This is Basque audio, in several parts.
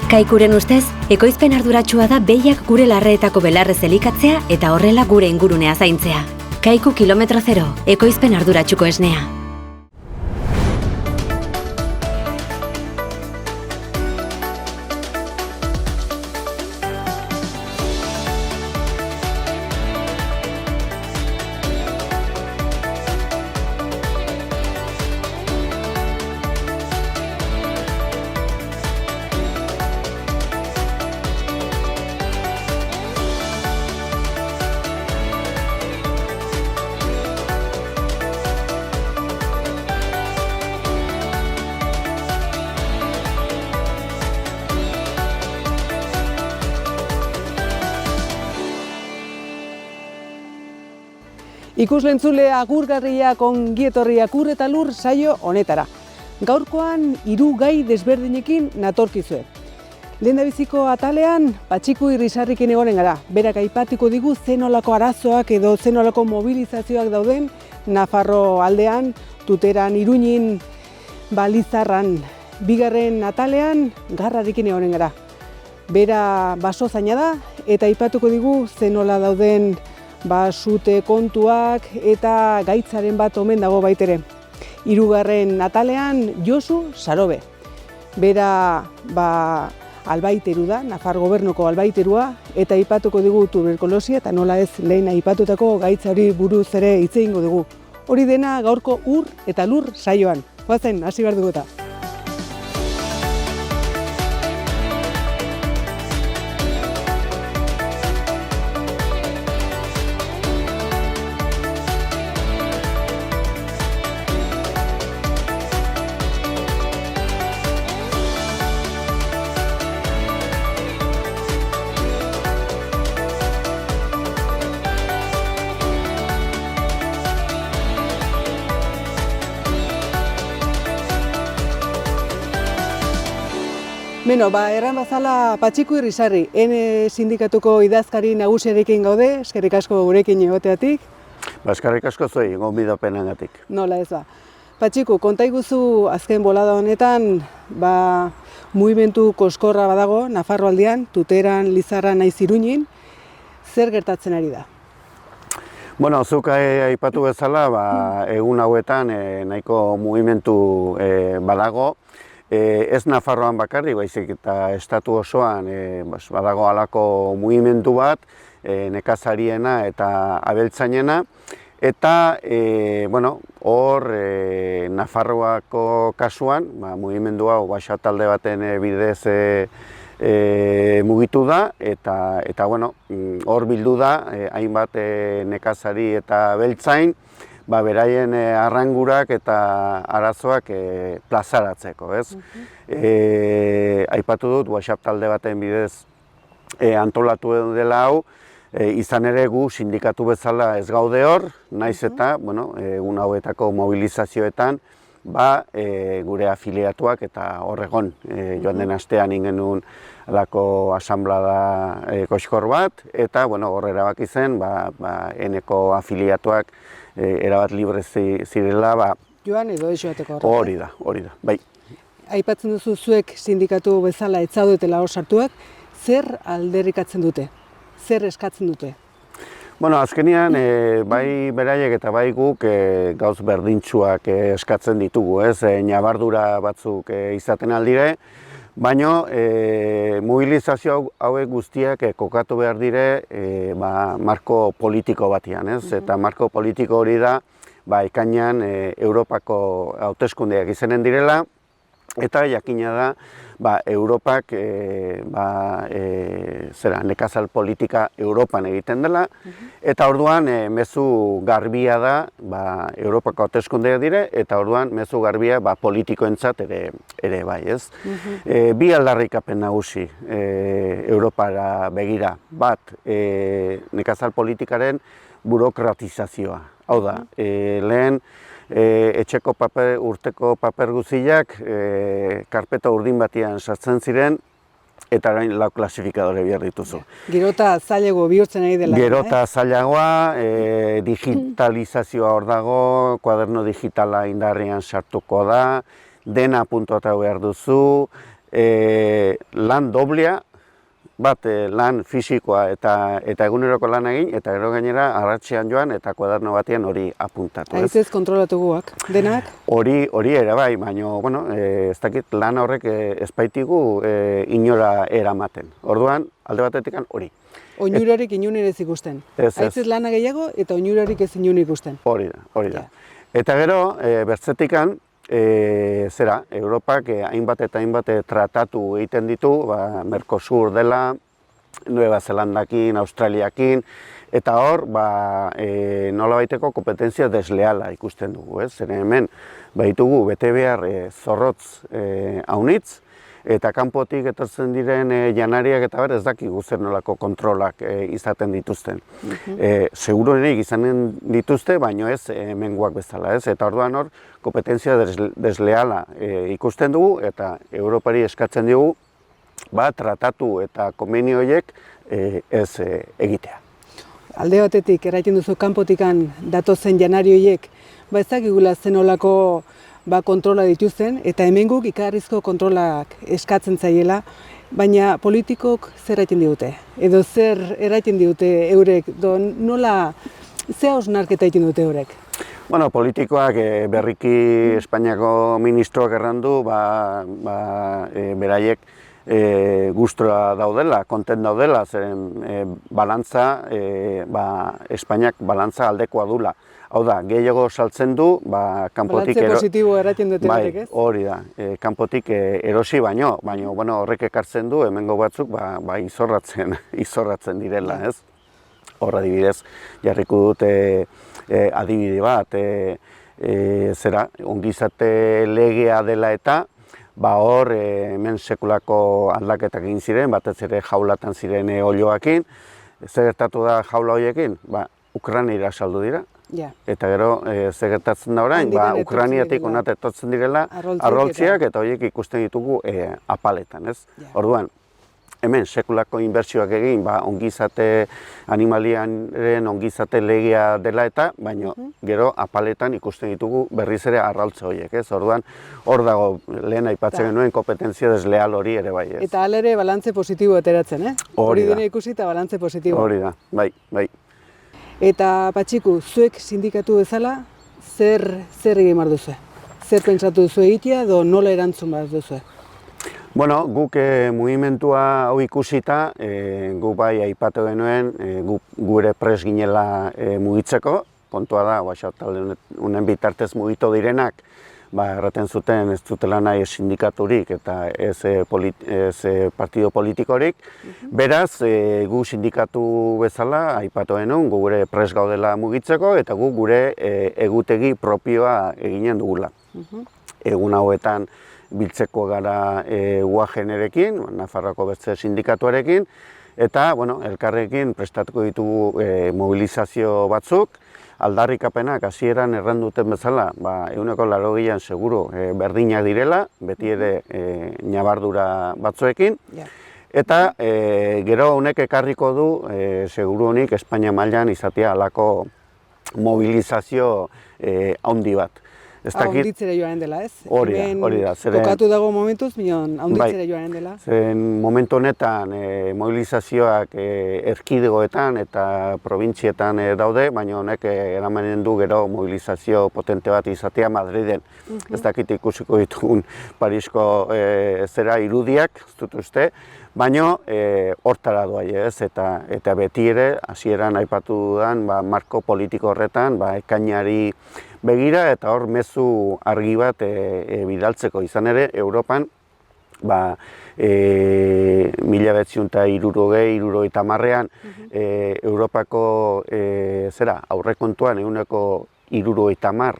Kaikuren ustez, ekoizpen arduratsua da behiak gure larreetako belarrez elikatzea eta horrela gure ingurunea zaintzea. Kaiku kilometro zero, ekoizpen arduratsuko esnea. Ikuslentzule agurgarriak ongietorriak ur eta lur saio honetara. Gaurkoan 3 gai desberdinekin natorkizue. Lehendabiziko atalean Patxiku Irrisarrikin egonen gara. Berak aipatuko digu zenolako arazoak edo zenolako mobilizazioak dauden Nafarro aldean, Tuteran, Iruñin, Lizarran. Bigarren atalean Garrarekin egonen gara. Bera basozaina da eta aipatuko digu zenola dauden sute kontuak eta gaitzaren bat omen dago baitere. Hirugarren atalean Josu Sarobe. Bera albaiteru da, Nafar gobernuko albaiterua, eta aipatuko digu tuberkulosia eta nola ez lehen aipatutako gaitzari buruz ere hitz egingo dugu. Hori dena gaurko ur eta lur saioan. Goazen, hasi behar dugu eta. Erran bazala Patxiku Irrisarri, sindikatuko idazkari nagusiarekin gaude, eskerrik asko gurekin egoteatik. Eskerrik asko zuei, gonbidapenagatik. Nola ez ba. Patxiku, konta iguzu azken bolada honetan, mugimendu koskorra badago, Nafarro aldean, Tuteran, Lizarran, naiz Iruñin, zer gertatzen ari da? Bueno, zuk aipatu bezala, egun hauetan nahiko mugimendu badago. Ez Nafarroan bakarrik, baizik eta estatu osoan badago halako mugimendu bat, nekazariena eta abeltzainena. Eta hor Nafarroako kasuan, mugimendu hau talde baten bidez mugitu da, eta hor bildu da hainbat nekazari eta abeltzain, beraien arrangurak eta arazoak plazaratzeko, ez? Aipatu dut, WhatsApp talde baten bidez antolatu dela hau, izan ere gu sindikatu bezala ez gaude hor, naiz eta, egun hauetako mobilizazioetan, gure afiliatuak eta horregon, joan den astean ingenuen alako asanblada koskor bat, eta hor erabaki zen, eneko afiliatuak erabat libre zirela. Joan edo ez joateko horrela? Hori da, bai. Aipatzen duzu zuek sindikatu bezala ez zaudetela hor sartuak, zer alderrikatzen dute? Zer eskatzen dute? Azkenean, bai beraiek eta bai guk gauz berdintsuak eskatzen ditugu, ez? Ñabardura batzuk izaten aldire, baina mobilizazio hauek guztiak kokatu behar dire marko politiko batian, ez? Eta marko politiko hori da, ekainean Europako hauteskundeak izanen direla, eta jakina da, Europak nekazal politika Europan egiten dela, eta orduan mezu garbia da, Europako hauteskundeak dire, eta orduan mezu garbia politikoentzat ere bai, ez? Bi aldarrikapen nagusi Europara begira. Bat, nekazal politikaren burokratizazioa. Hau da, lehen etxeko urteko paper guziak karpeta urdin batian sartzen ziren, eta orain lau klasifikadore behar dituzu. Gero eta zailago bihurtzen ari dela. Gero eta zailagoa, digitalizazioa hor dago, kuaderno digitala indarrean sartuko da, dena puntuatu behar duzu, lan doblea, bat lan fisikoa eta eguneroko lan egin, eta gero gainera arratsean joan eta kuaderno batean hori apuntatu. Haizez kontrolatuguak, denak? Hori ere bai, baina, bueno, ez dakit lan horrek espaitigu inora eramaten. Orduan, alde batetik hori. Oinurarik inunen ez ikusten. Haizez lana gehiago eta oinurarik ez inun ikusten. Hori da. Eta gero, bertzetikan, Europak hainbat eta hainbat tratatu egiten ditu, Mercosur dela, Nueva Zelandakin, Australiakin, eta hor, nolabaiteko kompetentzia desleala ikusten dugu, ez? Zeren hemen, ditugu bete behar zorrotz haunitz, eta kanpotik etortzen diren janariak eta ez dakigu zer nolako kontrolak izaten dituzten. Seguruenik izanen dituzte, baino ez hemengoak bezala, ez? Eta orduan hor, kompetentzia desleala ikusten dugu, eta Europari eskatzen dugu, tratatu eta konbenio horiek ez egitea. Alde batetik, erraiten duzu kanpotikan datozen janari horiek, ez dakigula zen nolako kontrola dituzten, eta hemenguk ikarrizko kontrolak eskatzen zaiela, baina politikok zer erraiten digute? Edo zer erraiten digute eurek? Nola, ze hausnarketa egiten dute eurek? Bueno, politikoak berriki Espainiako ministroak errandu, beraiek gustura daudela, kontent daudela, zeren balantza, Espainiak balantza aldekoa dula. Hau da, gehiago saltzen du, kanpotik... Balantze positibo eratzen dute horrek, ez? Hori da, kanpotik erosi baino, horrek ekartzen du, hemengo batzuk, izorratzen direla, ez? Hor adibidez, jarriko dut adibide bat, ongizate legea dela eta, hor hemen sekulako aldaketak egin ziren, batez ere jaulatan ziren olioakin, zer gertatu da jaula horiekin? Ukrainara saldu dira. Eta gero, zer gertatzen da orain, Ukrainiatik onat etortzen direla arroltziak eta horiek ikusten ditugu apaletan, ez? Orduan, hemen sekulako inbertsioak egin, ongizate animaliaren ongizate legea dela eta, baina gero apaletan ikusten ditugu berriz ere arraltze horiek, ez? Orduan, hor dago lehen aipatzen genuen kompetentzia desleal hori ere bai, ez? Eta alere balantze positibo ateratzen, Hori dena ikusi eta balantze positibo. Hori da, bai. Eta Patxiku, zuek sindikatu bezala, zer egin behar duzu? Zer pentsatu duzu egitea edo nola erantzun behar duzu? Bueno, guk mugimentua hau ikusita, guk bai aipatu genuen, gure pres ginela mugitzeko, kontua da, talde honen bitartez mugitu direnak, erraten zuten ez dutela nahi sindikaturik eta ez partido politikorik. Beraz, gu sindikatu bezala, aipatu genuen, gu gure pres gaudela mugitzeko eta gu gure egutegi propioa eginen dugula. Egun hauetan biltzeko gara UAGNerekin, Nafarroako beste sindikatuarekin, eta elkarrekin prestatuko ditugu mobilizazio batzuk, aldarrikapenak hasieran erranduten bezala, 80% seguru berdinak direla, beti ere ñabardura batzuekin, eta gero honek ekarriko du, seguru honik Espainia mailan izatea halako mobilizazio handi bat. Haunditzera joan dela, ez? Hori da. Kokatu dago momentuz, minon, haunditzera joan dela. Momentu honetan mobilizazioak erkidegoetan eta probintzietan daude, baina honek eramanen du gero mobilizazio potente bat izatea Madriden. Ez dakit ikusiko ditugun Parisko irudiak, ez dut uste, baina hortara doai ez, eta beti ere, hasieran aipatu dudan, marko politiko horretan, ekainari begira eta hor mezu argi bat bidaltzeko izan ere, Europan, 1960-an, Europako aurrekontuan 70%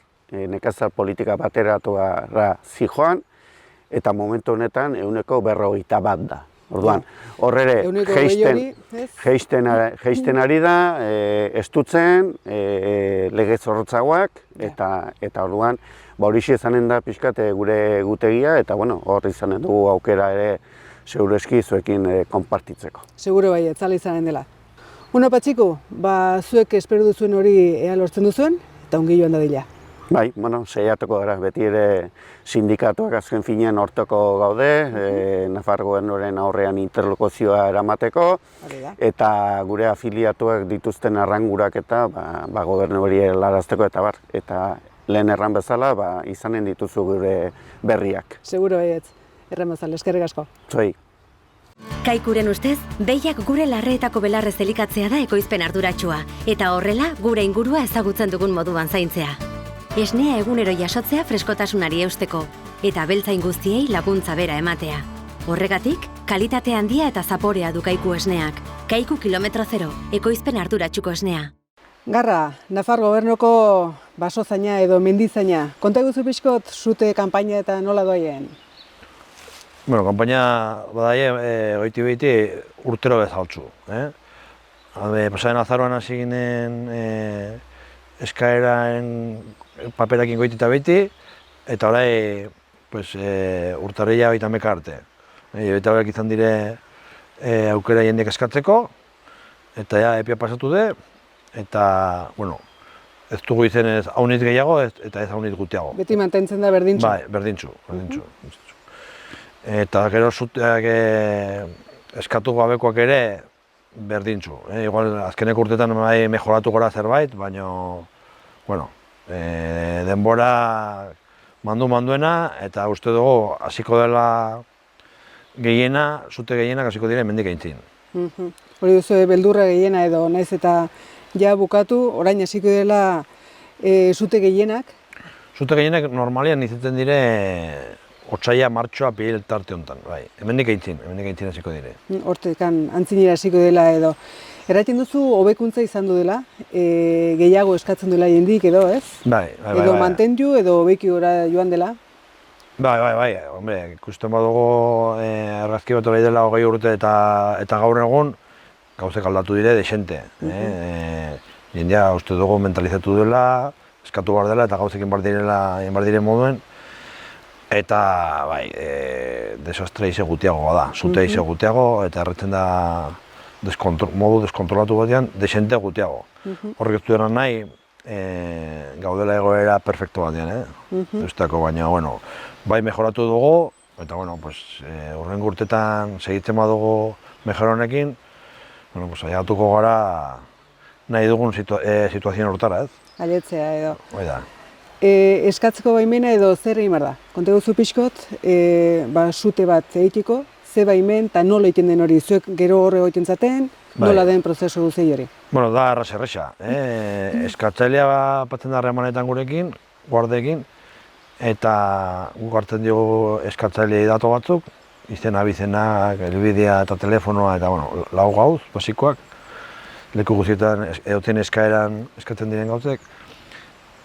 nekazal politika bateratua zijoan, eta momentu honetan 50% da. Orduan, hor ere geisten ari da, estutzen, lege zorrotzagoak, eta orduan, horixe izanen da pixkat gure egutegia, eta hor izanen dugu aukera ere segureski zuekin konpartitzeko. Seguro bai, etzala izanen dela. Patxiku, zuek espero duzuen hori ea lortzen duzuen, eta ongi joan dadila. Bai, bueno, saiatuko gara, beti ere sindikatuak azken finean hortoko gaude, Nafar Gobernuaren aurrean interlokuzioa eramateko, eta gure afiliatuak dituzten arrangurak eta gobernu hori helarazteko eta bar. Eta lehen erran bezala, izanen dituzu gure berriak. Seguro baietz, erran bezala, eskerrik asko. Zuei. Kaikuren ustez, behiak gure larreetako belarrez elikatzea da ekoizpen arduratsua, eta horrela gure ingurua ezagutzen dugun moduan zaintzea. Esnea egunero jasotzea freskotasunari eusteko, eta abeltzain guztiei laguntza bera ematea. Horregatik, kalitate handia eta zaporea du Kaiku esneak. Kaiku kilometro zero, ekoizpen arduratsuko esnea. Garra, Nafar Gobernuko basozaina edo mendizaina. Konta guzu pixkot zute kanpaina eta nola doaien? Bueno, kanpaina badaie, goiti behiti urtero bezaltzu. Pasaren azaroan hasi ginen eskaeraen paperakin goiti eta behiti, eta orai urtarrila baita meka arte. Eta horrek izan dire aukera jendeak eskatzeko, eta ja epia pasatu de, eta, bueno, ez dugu izenez haunitz gehiago eta ez haunitz gutiago. Beti mantentzen da berdintzu? Bai, berdintzu. Eta gero zuteak eskatu gabekoak ere berdintzu. Igual azkeneko urtetan bai mejoratu gora zerbait, baina, bueno, denbora manduena eta uste dugu hasiko dela gehiena, zute gehienak hasiko dira hemendik aintzin. Hori duzu beldurra gehiena edo naiz eta ja bukatu, orain hasiko dela zute gehienak? Zute gehienak normalian izaten dire otsaila, martxoa, apiril tarte honetan, bai. Hemendik aintzin hasiko dire. Hortekan antzinera hasiko dela edo. Erraiten duzu hobekuntza izan du dela, gehiago eskatzen duela jendik edo, ez? Bai. Edo mantendu edo hobeki gora joan dela? Bai, hombre, ikusten badugu argazki bat hori dela 20 urte eta gaur egun gauzek aldatu dire desente. Jendea uste dugu mentalizatu dela, eskatu behar dela eta gauzekin behar diren moduen. Eta, bai, desastre ize gutiagoa da, zute ize gutiago eta erretzen da modu deskontrolatu batean desente gutiago. Horrek ez du eran nahi, gaudela egoera perfecto batean, Eustako, baina, bueno, bai mejoratu dugu, eta, bueno, hurrengo urtetan segitzen badugu mejora honekin, bueno, aiatuko gara nahi dugun situazioan hortara, ez? Aietzea edo. Hoi da. Eskatzeko baimena edo zer egin behar da? Konte duzu pixkot, zute bat egiteko, ze baimen eta nola egiten den hori, zuek gero horre egiten zaten, nola den prozesu guzei hori? Bueno, da erresa. Eskatzailea batzen da harremanetan gurekin, guardekin, eta guk hartzen diogu eskatzailei dato batzuk, izena, bizenak, helbidea eta telefonoa, eta, bueno, lau gauz, basikoak, leku guztietan edotzen eskaeran eskatzen diren gauzek.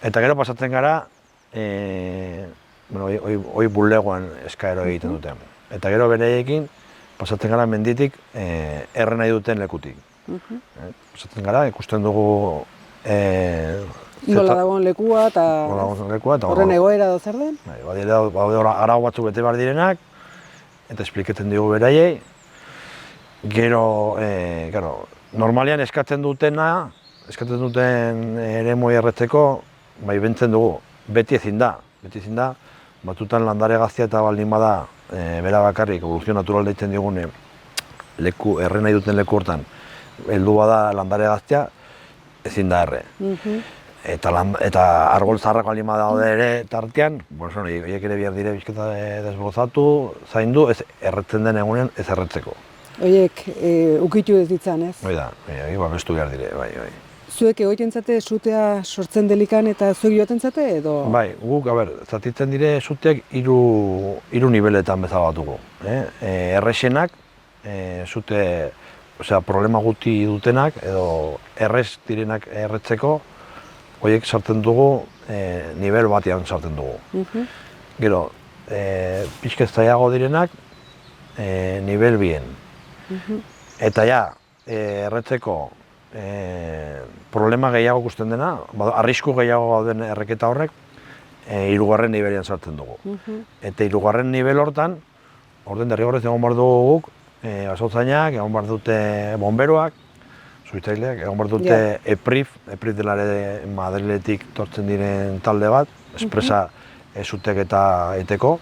Eta gero pasatzen gara, hoi bulegoan eskaero egiten duten. Eta gero bereiekin pasatzen gara menditik erre nahi duten lekutik. Pasatzen gara, ikusten dugu nola dagoen lekua eta horren egoera edo zer den? Baude arau batzuk bete behar direnak, eta espliketzen dugu beraiei. Gero, normalian eskatzen duten eremoi erretzeko, bai bentzen dugu, beti ezin da, batutan landare gaztia eta baldin bada bera bakarrik, evoluzio natural deitzen digune erre nahi duten leku hortan, heldu bada landare gaztia, ezin da erre. Eta argol zaharrak baldin bada daude ere tartean, horiek ere behar dire bizketa desbrozatu, zaindu, ez erretzen den egunean ez erretzeko. Horiek ukitu ez ditzan, ez? Hoi da, babestu behar dire, bai. Zuek egoiten zate zutea sortzen delikan eta zuek joaten zate edo? Bai, guk, zatitzen dire zuteak hiru nibeletan bezala batuko. Erresenak, zute, problema guti dutenak edo errez direnak erretzeko, horiek sartzen dugu, nivel batean sartzen dugu. Gero, pixka zailago direnak, nivel bien. Eta ja, erretzeko problema gehiago ikusten dena, arrisku gehiago gauden erreketa horrek, hirugarren nibelian sartzen dugu. Eta hirugarren nivel hortan, derrigorrez egon behar dugu guk, basotzainak, egon behar dute bomberoak, suitzaileak, egon behar dute EPRIF dela ere Madriletik tortzen diren talde bat, espresa ezutek eta eteko.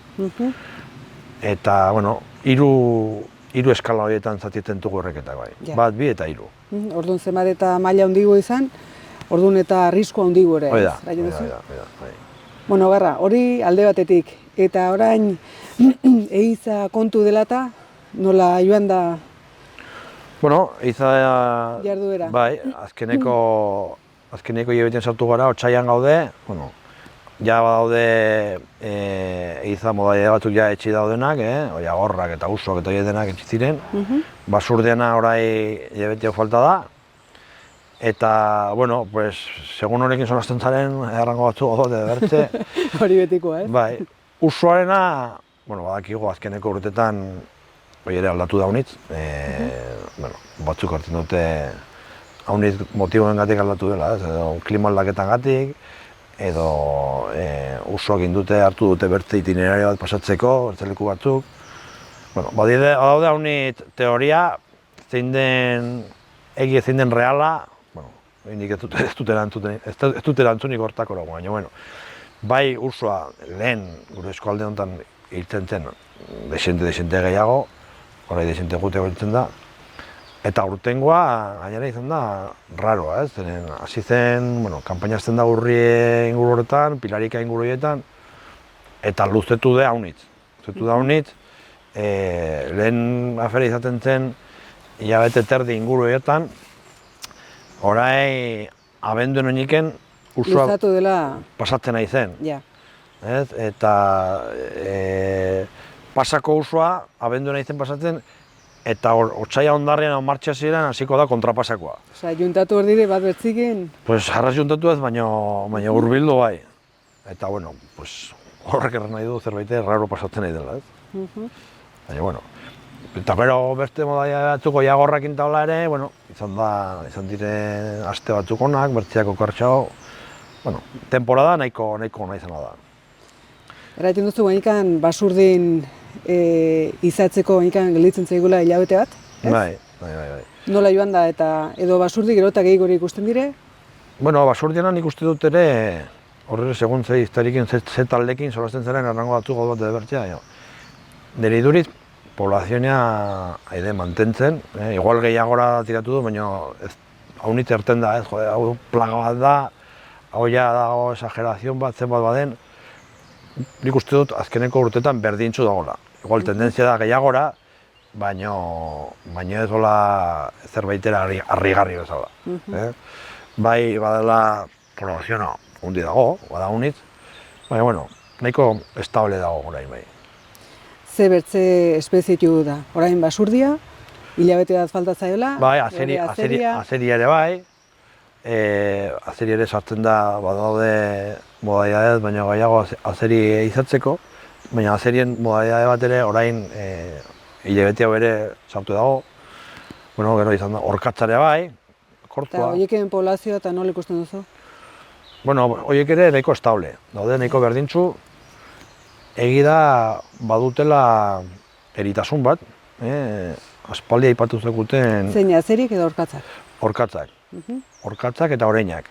Eta, bueno, hiru eskala horietan zatietzen dugu horreketak bai. Bat, bi eta hiru. Orduan zenbat eta maila handigo izan, orduan eta arrisko handigo ere. Hoi da. Bueno, Garra, hori alde batetik. Eta orain ehiza kontu dela eta nola joan da bueno, ehiza jarduera? Bai, azkeneko hilabeten sartu gara, otsailean gaude, bueno, ja badaude ehiza modalia batzuk ja etxi daudenak, Oiagorrak eta Usok eta horiek denak etxi ziren. Basurdeana orai hilabete falta da. Eta, bueno, pues, segun horrekin solasten zaren, errango batzu odote bertze. Hori betikoa, Bai, Usoarena, bueno, badakigu azkeneko urtetan hori ere aldatu da haunitz. Bueno, batzuk hartzen dute haunitz motiboengatik aldatu dela, edo klima aldaketangatik, edo Usok indute hartu dute bertze itinerario bat pasatzeko, bertze leku batzuk. Bueno, badaude haunitz teoria, zein den egia zein den reala, Indik ez dut erantzunik hortak hori, baina, bueno, bai Usoa lehen gure eskualde honetan hiltzen zen desente gehiago, orai desente guteko hiltzen da, eta urtengoa gainera izan da raroa, zeren hasi zen, bueno, kanpainazten da urrie inguru horretan, Pilarika inguru horietan, eta luzetu da haunitz. Lehen afera izaten zen, hilabete terdi inguru horietan, orai abenduen oiniken Usoa pasatzen nahi zen. Eta pasako Usoa abenduen nahi zen pasatzen, eta otsaila ondarrian martxa ziren hasiko da kontrapasakoa. Osa, juntatu hor dire bat bertzikin? Pues arras juntatu ez, baina hurbildu bai. Eta, bueno, horrek erran nahi du zerbait raro pasatzen nahi dela, Baina, bueno. Eta gero beste modaia batzuk Oiagorrakin taula ere, bueno, izan dire aste batzuk onak, bertziako kartxao, bueno, temporada nahiko nahi zena da. Eraiten duzu gainikan Basurdin izatzeko gainikan gelditzen zaigula hilabete bat, ez? Bai. Nola joan da eta edo Basurdi gero eta gehiagori ikusten dire? Bueno, Basurdianan ikuste dut ere, horre segun ze iztarikin, ze taldekin solasten zaren errango batzuk gaudu bat bertzea. Nire iduriz, poblazioa mantentzen, igual gehiagora tiratu du, baina haunit erten da, hau plaga bat da, hau ja dago exagerazion bat, zenbat baden, nik uste dut azkeneko urtetan berdintzu dagoela. Igual tendentzia da gehiagora, baina ez dola zerbaitera harrigarri bezala. Bai, badela poblazioa hundi dago, bada haunit, baina, bueno, nahiko estable dago orain bai. Ze bertze espezitu da? Orain Basurdia, hilabete bat falta zaiola? Bai, azeria ere bai. Azeria ere sartzen da badaude modalidadez, baina gehiago azeri izatzeko. Baina azerien modalidade bat ere orain hilabete hau ere sartu dago. Bueno, gero izan da, orkatzare bai, kortua. Eta horieken poblazioa eta nola ikusten duzu? Bueno, horiek ere nahiko estable, daude nahiko berdintzu. Egi da badutela eritasun bat, aspaldi aipatu zekuten... Zein, azerik edo orkatzak? Orkatzak eta oreinak.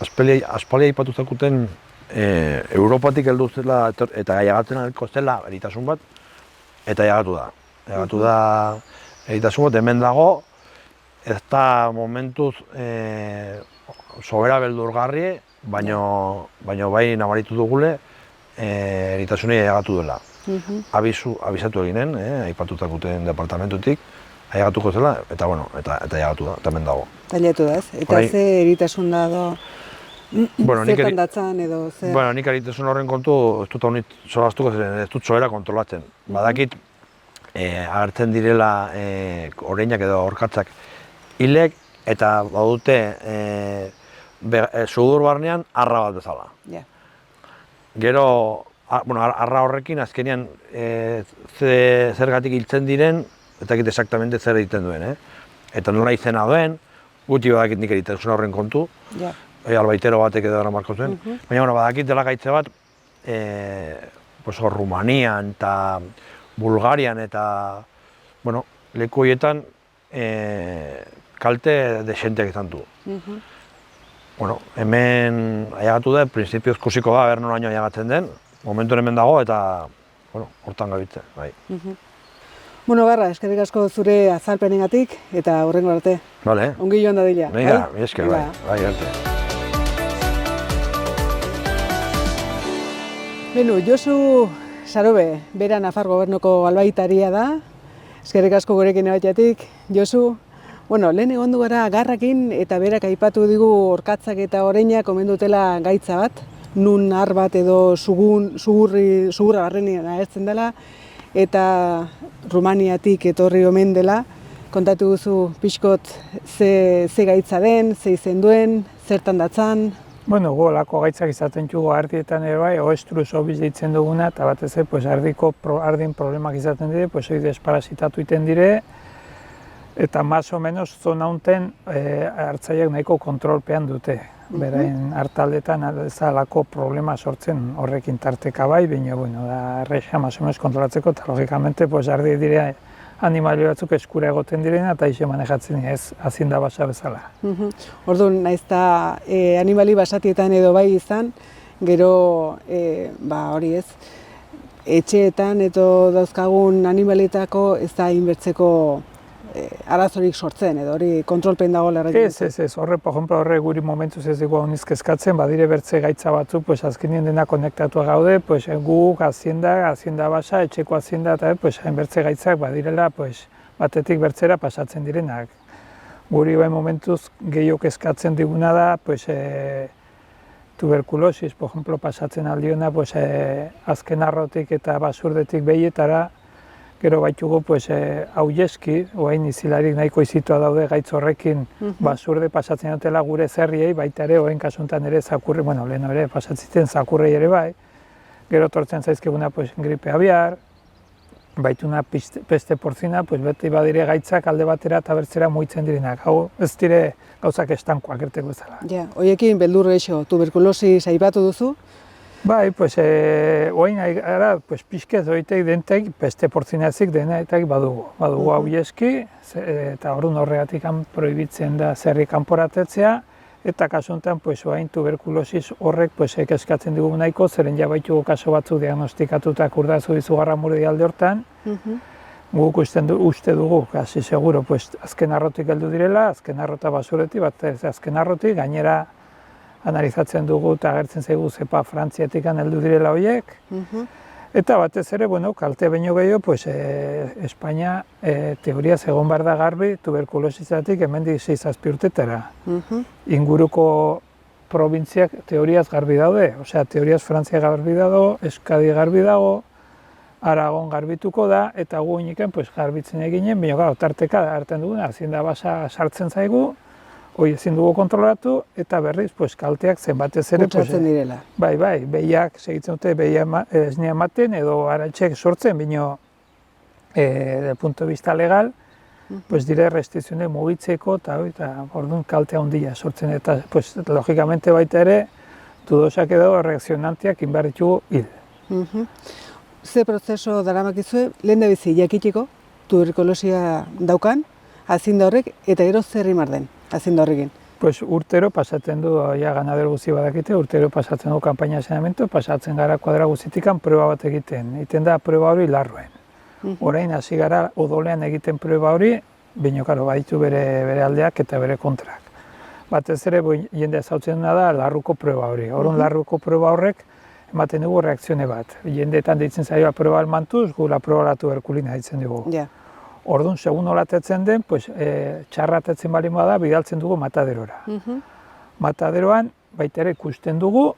Aspaldi aipatu zekuten Europatik heldu zela eta jagatzen alko zela eritasun bat, eta jagatu da. Jagatu da eritasun bat, hemen dago, ez da momentuz sobera beldurgarri, baina bai nabaritu dugule eritasunei jagatu dela. Abisatu eginen, aipatutakuten departamentutik, jagatuko zela, eta jagatu da, eta hemen dago. Tailatu da ez? Eta ze eritasun da do, zertan datzan edo zer? Bueno, nik eritasun horren kontu ez dut honit solastuko ziren, ez dut soera kontrolatzen. Badakit, agertzen direla oreinak edo orkatzak hilek, eta badute sudur barnean arra bat bezala. Gero, arra horrekin azkenean zergatik hiltzen diren, ez dakit exactamente zer egiten duen. Eta nola izena duen, gutxi badakit nik eritasun horren kontu, albaitero batek edo eramarko zuen. Baina badakit dela gaitze bat, Rumanian eta Bulgarian eta leku horietan kalte desenteak izan du. Bueno, hemen ailegatu da, printzipioz ikusiko da, ber noraino ailegatzen den, momentu hemen dago eta, bueno, hortan gabiltza, bai. Bueno, Garra, eskerrik asko zure azalpenengatik eta hurrengo arte. Vale. Ongi joan dadila. Venga, esker, bai, arte. Beno, Josu Sarobe, bera Nafar gobernuko albaitaria da. Eskerrik asko gurekin ebateatik. Josu, bueno, lehen egon du gara Garrakin eta berak aipatu digu orkatzak eta oreinak omen dutela gaitza bat, nun har bat edo sugurra barrenean agertzen dela, eta Rumaniatik etorri omen dela. Kontatu duzu pixkot ze gaitza den, ze izen duen, zertan datzan. Bueno, golako gaitzak izaten txugo ardietan ere bai, oestruz obiz deitzen duguna, eta batez ere ardien problemak izaten dire, hori desparasitatu iten dire, eta más o menos zona honten hartzaileak nahiko kontrolpean dute. Berain hartaldetan ez alako problema sortzen horrekin tarteka bai, baina da erresa más o menos kontrolatzeko, eta logikamente ardi dire animalio batzuk eskura egoten direna eta iso manejatzen ez azinda basa bezala. Orduan, naiz eta animali basatietan edo bai izan, gero hori ez, etxeetan edo dauzkagun animaletako ez da inbertzeko arazorik sortzen, edo hori kontrolpen dago lerretik. Ez, horre guri momentuz ez dugu honiz kezkatzen, badire bertze gaitza batzuk, haazkenien dena konektatua gaude, guk, hazienda basa, etxeko hazienda eta bertze gaitzak badirela, batetik bertzera pasatzen direnak. Guri bai momentuz gehiok kezkatzen diguna da, tuberkulosis, pasatzen aldiona, azken arrotik eta basurdetik behietara, gero baitugu hauieski, oain izilarik nahiko izitua daude gaitz horrekin basurde pasatzen dutela gure zerriei, baita ere, oain kasuntan ere zakurri, lehen ere pasatzen zakurrei ere bai, gero tortzen zaizkiguna gripe abiar, baituna peste porzina, beti badire gaitzak alde batera eta bertzera muitzen direnak, hau ez dire gauzak estankoak erteko ezala. Ja, hoiekin beldur geixo, tuberkulosis aipatu duzu? Bai, oain gara, pixkez oitek dentek, peste porzinazik denetak badugu. Badugu hauieski, eta orduan horregatik prohibitzen da zerri kanporatetzea, eta kasuntan oain tuberkulosis horrek eskatzen dugu nahiko, zeren jabaitugu kaso batzu diagnostikatutak urdazu izugarra murdi alde hortan. Guk uste dugu, hasi seguro, azken arrotik heldu direla, azken arrota basuretik, bat azken arrotik, gainera analizatzen dugu eta agertzen zaigu zepa Frantziatik heldu direla horiek. Eta batez ere, kalte baino gehiago, Espainia teoriaz egon behar da garbi tuberkulosizatik hemendik 6-7 urtetara. Inguruko probintziak teoriaz garbi daude, teoriaz Frantzia garbi dago, Euskadi garbi dago, Aragon garbituko da, eta gu iniken garbitzen eginen, baina tarteka hartzen duguna, azienda basa sartzen zaigu, hori ezin dugu kontrolatu, eta berriz, kalteak zenbatez ere... Kutsatzen direla. Bai, behiak segitzen dute, behiak esnea ematen, edo aratxek sortzen, bino, del punto de vista legal, dire restrizione mugitzeko, eta orduan kaltea handia sortzen, eta, logikamente baita ere, dudosak edo reakzionantiak inbarritugu hil. Ze prozeso daramakizue, lehen da bizi jakitiko, tuberkulosia daukan, azinda horrek, eta gero zer imar den? Azinda horrekin? Urtero pasatzen du, ganadero guzi badakite, urtero pasatzen du kanpaina saneamendu, pasatzen gara kuadra guzitikan proba bat egiten. Egiten da proba hori larruen. Orain hasi gara odolean egiten proba hori, baina baditu bere aldeak eta bere kontrak. Batez ere, jende ezautzen da larruko proba hori. Orduan larruko proba horrek ematen dugu reakzione bat. Jendeetan deitzen zaioa proba almantuz, gula proba la tuberkulina deitzen dugu. Orduan, segun olatetzen den, txarratetzen balin bada, bidaltzen dugu mataderora. Mataderoan, baita ere ikusten dugu,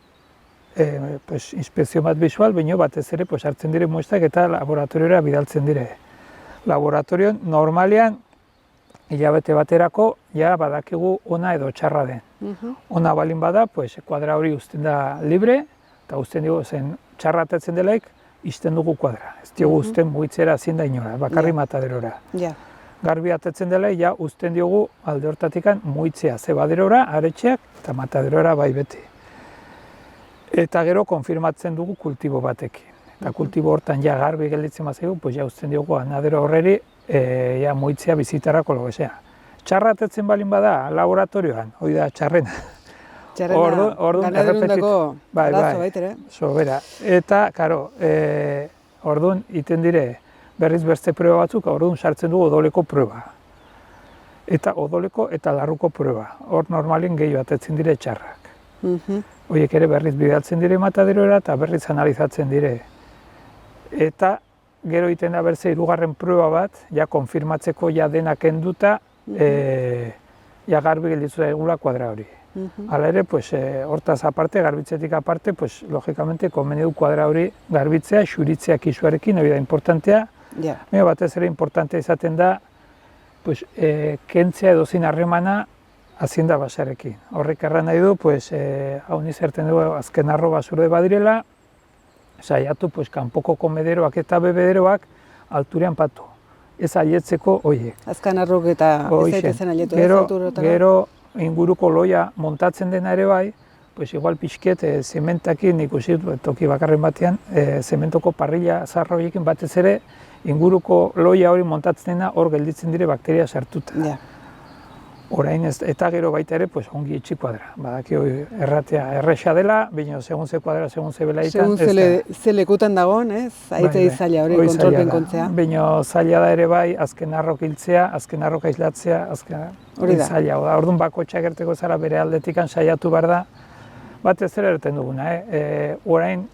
inspekzio bat bisual, baina batez ere hartzen dire muestrak eta laboratoriora bidaltzen dire. Laboratorioan, normalean, hilabete baterako, badakigu ona edo txarra den. Ona balin bada, kuadra hori uzten da libre, eta uzten dugu zen txarratetzen delaik, izten dugu kuadra. Ez diogu uzten mugitzera ezin da inora, bakarri mataderora. Garbi atetzen dela, uzten diogu alde hortatikan mugitzea zebaderora, aretxeak, eta mataderora bai beti. Eta gero konfirmatzen dugu kultibo batekin. Eta kultibo hortan garbi gelditzen bazaigu, uzten diogu ganadero horreri ja moitzea bizitarako logezea. Txarra atetzen balin bada laboratorioan, hori da txarrena. Txarrena, ganaderundako arazo baitere. Sobera. Eta, karo, orduan iten dire berriz beste proba batzuk, orduan sartzen dugu odoleko proba. Eta odoleko eta larruko proba. Hor normalin gehiago atetzen dire txarrak. Horiek ere berriz bidaltzen dire mataderora eta berriz analizatzen dire. Eta gero iten da berze hirugarren proba bat, ja konfirmatzeko ja denak enduta, ja garbi gelditu da egula kuadra hori. Hala ere, hortaz aparte, garbitzetik aparte, logikamente konbeni du kuadra hori garbitzea, xuritzea kisuarekin, hori da importantea. Batez ere importantea izaten da, kentzea edozin harremana hazienda basarekin. Horrek erran nahi du, hau nizerten dugu azken arro basurde badirela, saiatu kanpoko komederoak eta bebederoak alturean patu. Ez aietzeko horiek. Azkan arrok eta ez daitezen aietu. Gero inguruko loia montatzen dena ere bai, igual pixket zementakin ikusi toki bakarren batean, zementoko parrilla zarra horiekin batez ere, inguruko loia hori montatzen dena hor gelditzen dire bakteria sartuta. Orain eta gero baita ere, ongi etxi kuadra. Badaki erratea erresa dela, baina segun ze kuadra, segun ze belaitan. Segun ze lekutan dagoen, ez? Aitzei zaila hori kontrolpen kontzea. Baina zaila da ere bai, azken arrok hiltzea, azken arrok aislatzea, hori zaila. Orduan bakotxa gerteko zara bere aldetikan saiatu behar da, batez ere erten duguna. Orain,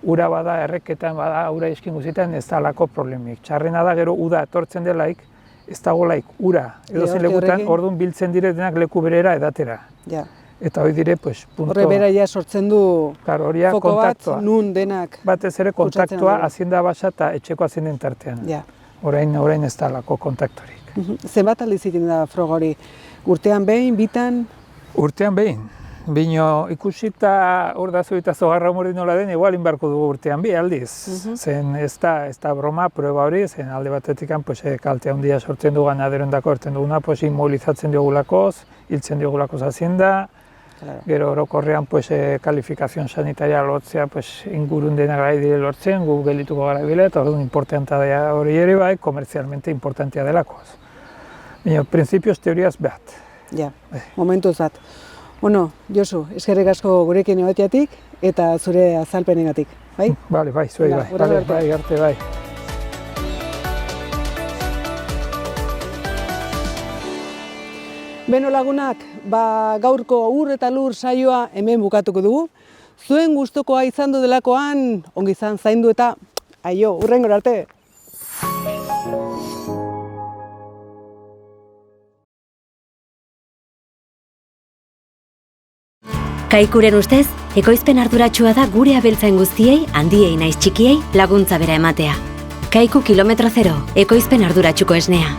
ura bada, erreketan bada, ura iskin guztietan ez da alako problemik. Txarrena da gero uda etortzen delaik, ez dagolaik ura, edozein lekutan, orduan biltzen dire denak leku berera edatera. Eta hori dire, punto... Horre bera ja sortzen du foko bat, nun denak... Batez ere kontaktua hazienda basa eta etxeko hazienden tartean. Orain ez da lako kontaktorik. Zenbat aldiz egiten da froga hori? Urtean behin, bitan? Urtean behin. Bino ikusita hor da zuita zogarra humori nola den, igual inbarko dugu urtean bi aldiz. Zen ez da broma, prueba hori, zen alde batetik kalte handia sortzen du ganaderondako erten duguna, inmobilizatzen diogulakoz, hiltzen diogulakoz hazienda, gero orokorrean kalifikazion sanitaria lortzea ingurun dena gara dire lortzen, gu geldituko gara bile, eta orduan importantea da hori ere bai, komerzialmente importantea delakoz. Bino, prinsipioz teoriaz behat. Momentuz bat. Bueno, Josu, eskerrik asko gurekin egoteatik eta zure azalpenegatik, bai? Bai, zuei bai, arte bai. Beno lagunak, gaurko ur eta lur saioa hemen bukatuko dugu. Zuen gustukoa izan du delakoan, ongi izan zaindu eta aio, hurrengora arte! Kaikuren ustez, ekoizpen arduratsua da gure abeltzain guztiei, handiei naiz txikiei, laguntza bera ematea. Kaiku kilometro zero, ekoizpen arduratsuko esnea.